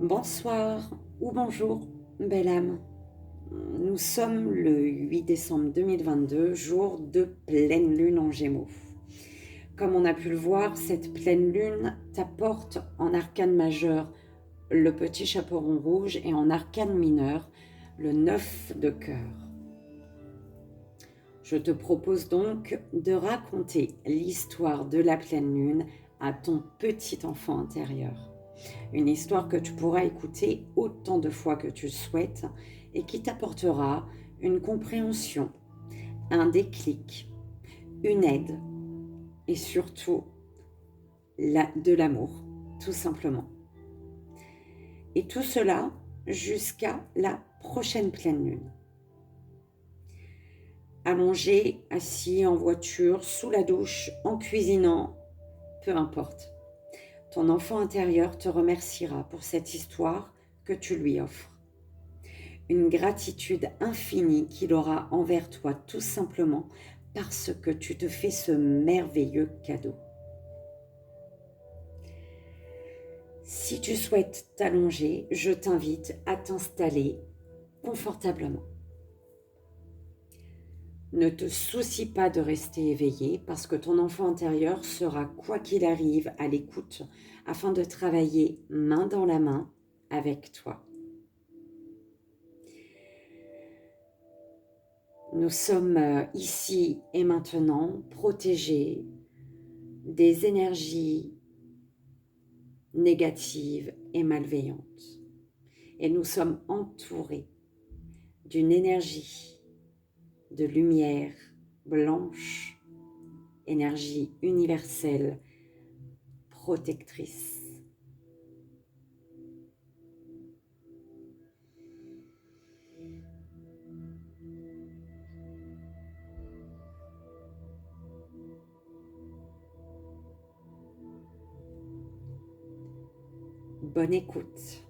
Bonsoir ou bonjour, belle âme. Nous sommes le 8 décembre 2022, jour de pleine lune en Gémeaux. Comme on a pu le voir, cette pleine lune t'apporte en arcane majeur le petit chaperon rouge et en arcane mineur le 9 de cœur. Je te propose donc de raconter l'histoire de la pleine lune à ton petit enfant intérieur. Une histoire que tu pourras écouter autant de fois que tu le souhaites et qui t'apportera une compréhension, un déclic, une aide et surtout de l'amour, tout simplement. Et tout cela jusqu'à la prochaine pleine lune. Allongé, assis en voiture, sous la douche, en cuisinant, peu importe. Ton enfant intérieur te remerciera pour cette histoire que tu lui offres. Une gratitude infinie qu'il aura envers toi tout simplement parce que tu te fais ce merveilleux cadeau. Si tu souhaites t'allonger, je t'invite à t'installer confortablement. Ne te soucie pas de rester éveillé parce que ton enfant intérieur sera, quoi qu'il arrive, à l'écoute afin de travailler main dans la main avec toi. Nous sommes ici et maintenant protégés des énergies négatives et malveillantes. Et nous sommes entourés d'une énergie de lumière blanche, énergie universelle, protectrice. Bonne écoute.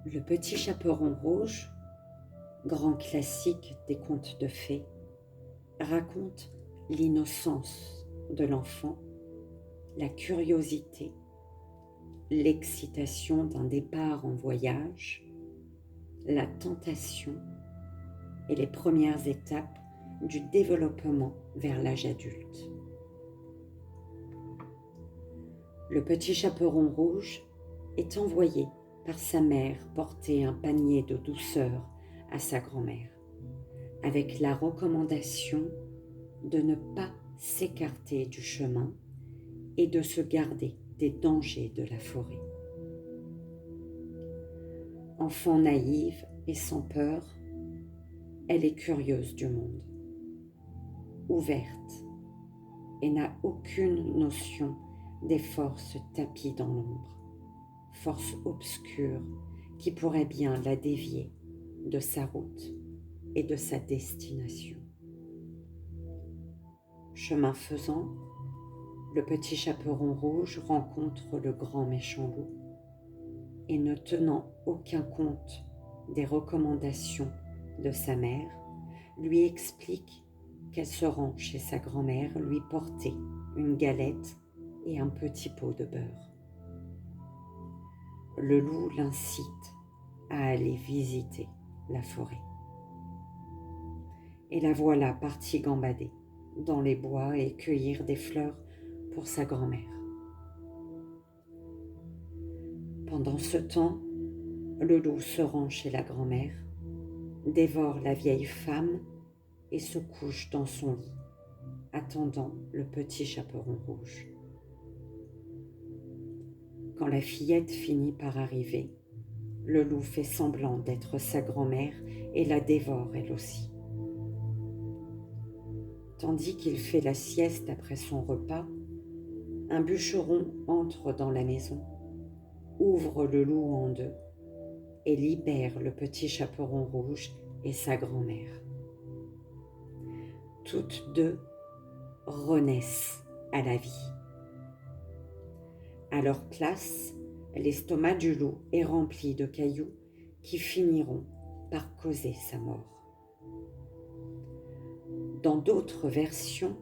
Le petit chaperon rouge, grand classique des contes de fées, raconte l'innocence de l'enfant, la curiosité, l'excitation d'un départ en voyage, la tentation et les premières étapes du développement vers l'âge adulte. Le petit chaperon rouge est envoyé par sa mère porter un panier de douceur à sa grand-mère, avec la recommandation de ne pas s'écarter du chemin et de se garder des dangers de la forêt. Enfant naïve et sans peur, elle est curieuse du monde, ouverte et n'a aucune notion des forces tapies dans l'ombre, forces obscures qui pourraient bien la dévier de sa route et de sa destination. Chemin faisant, le petit chaperon rouge rencontre le grand méchant loup et ne tenant aucun compte des recommandations de sa mère, lui explique qu'elle se rend chez sa grand-mère lui porter une galette et un petit pot de beurre. Le loup l'incite à aller visiter la forêt. Et la voilà partie gambader dans les bois et cueillir des fleurs pour sa grand-mère. Pendant ce temps, le loup se rend chez la grand-mère, dévore la vieille femme et se couche dans son lit, attendant le petit chaperon rouge. Quand la fillette finit par arriver, le loup fait semblant d'être sa grand-mère et la dévore elle aussi. Tandis qu'il fait la sieste après son repas, un bûcheron entre dans la maison, ouvre le loup en deux et libère le petit chaperon rouge et sa grand-mère. Toutes deux renaissent à la vie. À leur place, l'estomac du loup est rempli de cailloux qui finiront par causer sa mort. Dans d'autres versions,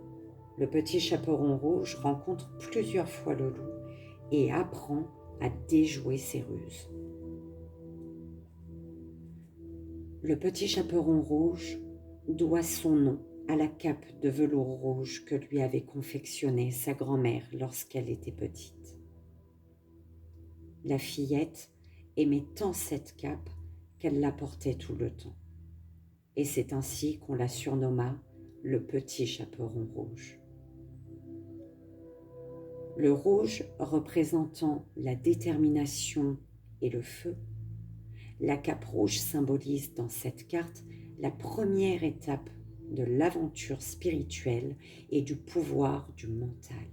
le petit chaperon rouge rencontre plusieurs fois le loup et apprend à déjouer ses ruses. Le petit chaperon rouge doit son nom à la cape de velours rouge que lui avait confectionnée sa grand-mère lorsqu'elle était petite. La fillette aimait tant cette cape qu'elle la portait tout le temps. Et c'est ainsi qu'on la surnomma le petit chaperon rouge. Le rouge représentant la détermination et le feu, la cape rouge symbolise dans cette carte la première étape de l'aventure spirituelle et du pouvoir du mental.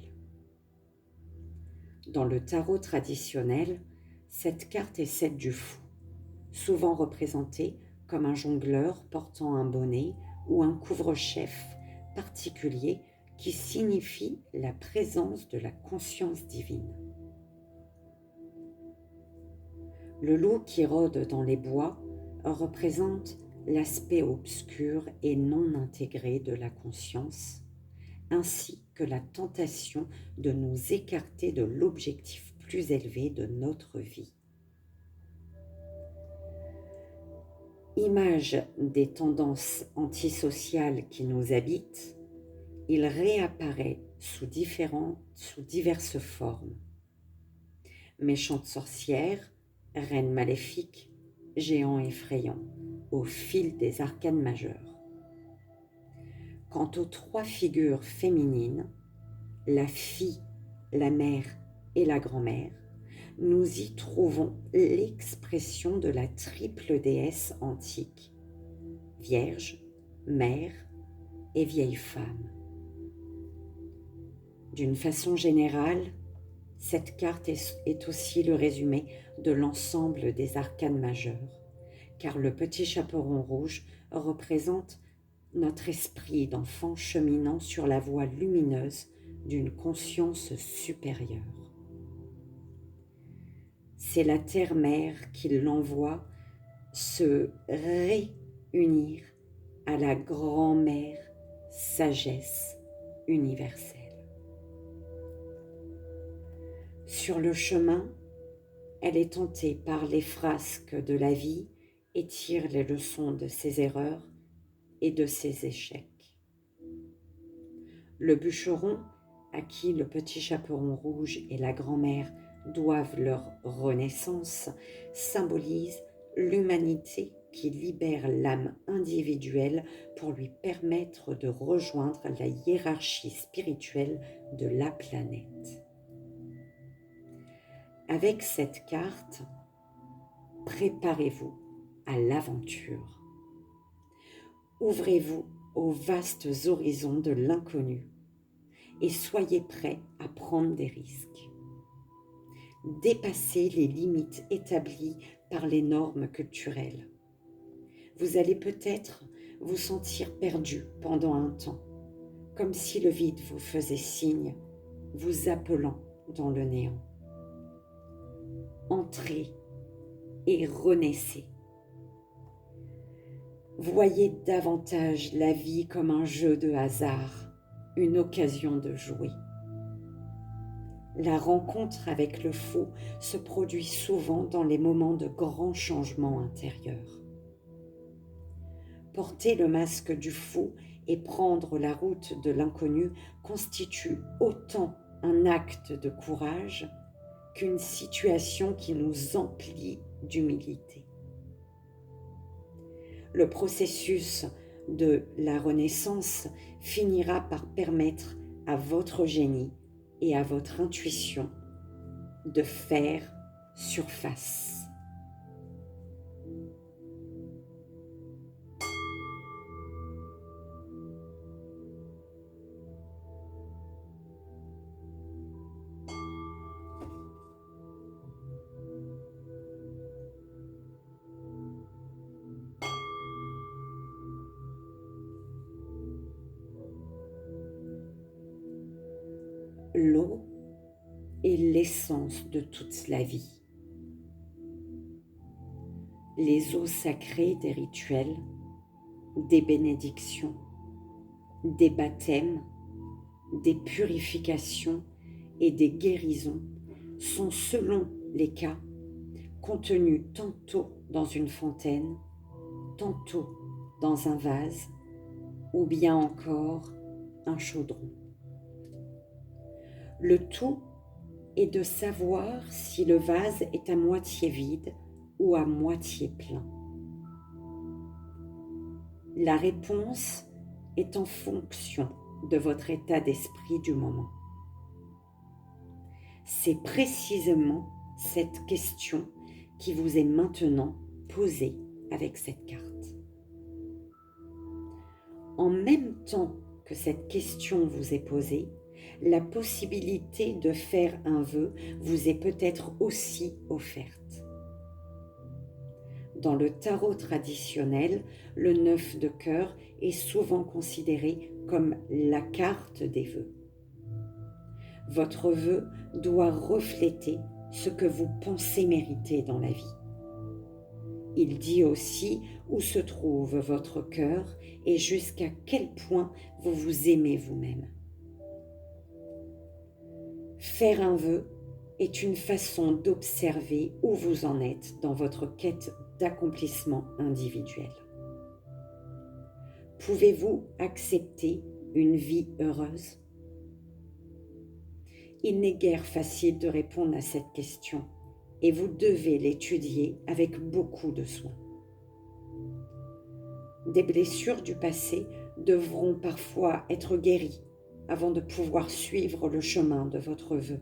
Dans le tarot traditionnel, cette carte est celle du fou, souvent représentée comme un jongleur portant un bonnet ou un couvre-chef particulier qui signifie la présence de la conscience divine. Le loup qui rôde dans les bois représente l'aspect obscur et non intégré de la conscience, ainsi que la tentation de nous écarter de l'objectif plus élevé de notre vie. Image des tendances antisociales qui nous habitent, il réapparaît sous diverses formes. Méchante sorcière, reine maléfique, géant effrayant, au fil des arcanes majeures. Quant aux trois figures féminines, la fille, la mère et la grand-mère, nous y trouvons l'expression de la triple déesse antique, vierge, mère et vieille femme. D'une façon générale, cette carte est aussi le résumé de l'ensemble des arcanes majeures, car le petit chaperon rouge représente notre esprit d'enfant cheminant sur la voie lumineuse d'une conscience supérieure. C'est la terre-mère qui l'envoie se réunir à la grand-mère sagesse universelle. Sur le chemin, elle est tentée par les frasques de la vie et tire les leçons de ses erreurs et de ses échecs. Le bûcheron, à qui le petit chaperon rouge et la grand-mère doivent leur renaissance, symbolise l'humanité qui libère l'âme individuelle pour lui permettre de rejoindre la hiérarchie spirituelle de la planète. Avec cette carte, préparez-vous à l'aventure. Ouvrez-vous aux vastes horizons de l'inconnu et soyez prêts à prendre des risques. Dépassez les limites établies par les normes culturelles. Vous allez peut-être vous sentir perdu pendant un temps, comme si le vide vous faisait signe, vous appelant dans le néant. Entrez et renaissez. Voyez davantage la vie comme un jeu de hasard, une occasion de jouer. La rencontre avec le fou se produit souvent dans les moments de grands changements intérieurs. Porter le masque du fou et prendre la route de l'inconnu constitue autant un acte de courage qu'une situation qui nous emplit d'humilité. Le processus de la renaissance finira par permettre à votre génie et à votre intuition de faire surface. L'eau est l'essence de toute la vie. Les eaux sacrées des rituels, des bénédictions, des baptêmes, des purifications et des guérisons sont, selon les cas, contenues tantôt dans une fontaine, tantôt dans un vase, ou bien encore un chaudron. Le tout est de savoir si le vase est à moitié vide ou à moitié plein. La réponse est en fonction de votre état d'esprit du moment. C'est précisément cette question qui vous est maintenant posée avec cette carte. En même temps que cette question vous est posée, la possibilité de faire un vœu vous est peut-être aussi offerte. Dans le tarot traditionnel, le 9 de cœur est souvent considéré comme la carte des vœux. Votre vœu doit refléter ce que vous pensez mériter dans la vie. Il dit aussi où se trouve votre cœur et jusqu'à quel point vous vous aimez vous-même. Faire un vœu est une façon d'observer où vous en êtes dans votre quête d'accomplissement individuel. Pouvez-vous accepter une vie heureuse? Il n'est guère facile de répondre à cette question et vous devez l'étudier avec beaucoup de soin. Des blessures du passé devront parfois être guéries avant de pouvoir suivre le chemin de votre vœu.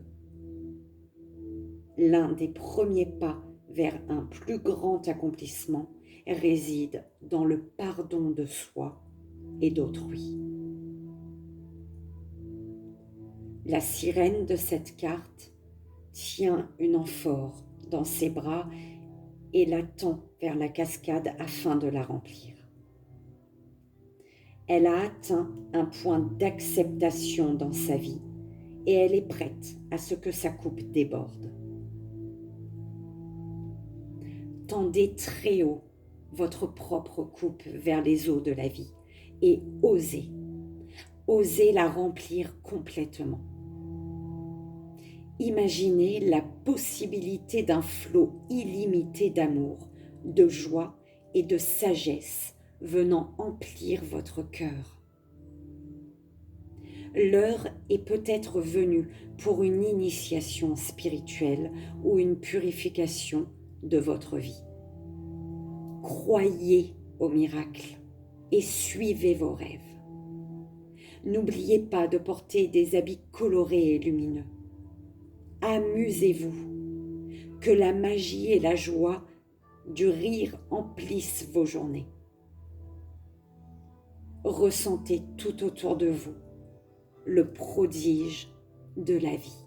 L'un des premiers pas vers un plus grand accomplissement réside dans le pardon de soi et d'autrui. La sirène de cette carte tient une amphore dans ses bras et la tend vers la cascade afin de la remplir. Elle a atteint un point d'acceptation dans sa vie et elle est prête à ce que sa coupe déborde. Tendez très haut votre propre coupe vers les eaux de la vie et osez la remplir complètement. Imaginez la possibilité d'un flot illimité d'amour, de joie et de sagesse venant emplir votre cœur. L'heure est peut-être venue pour une initiation spirituelle ou une purification de votre vie. Croyez au miracle et suivez vos rêves. N'oubliez pas de porter des habits colorés et lumineux. Amusez-vous, que la magie et la joie du rire emplissent vos journées. Ressentez tout autour de vous le prodige de la vie.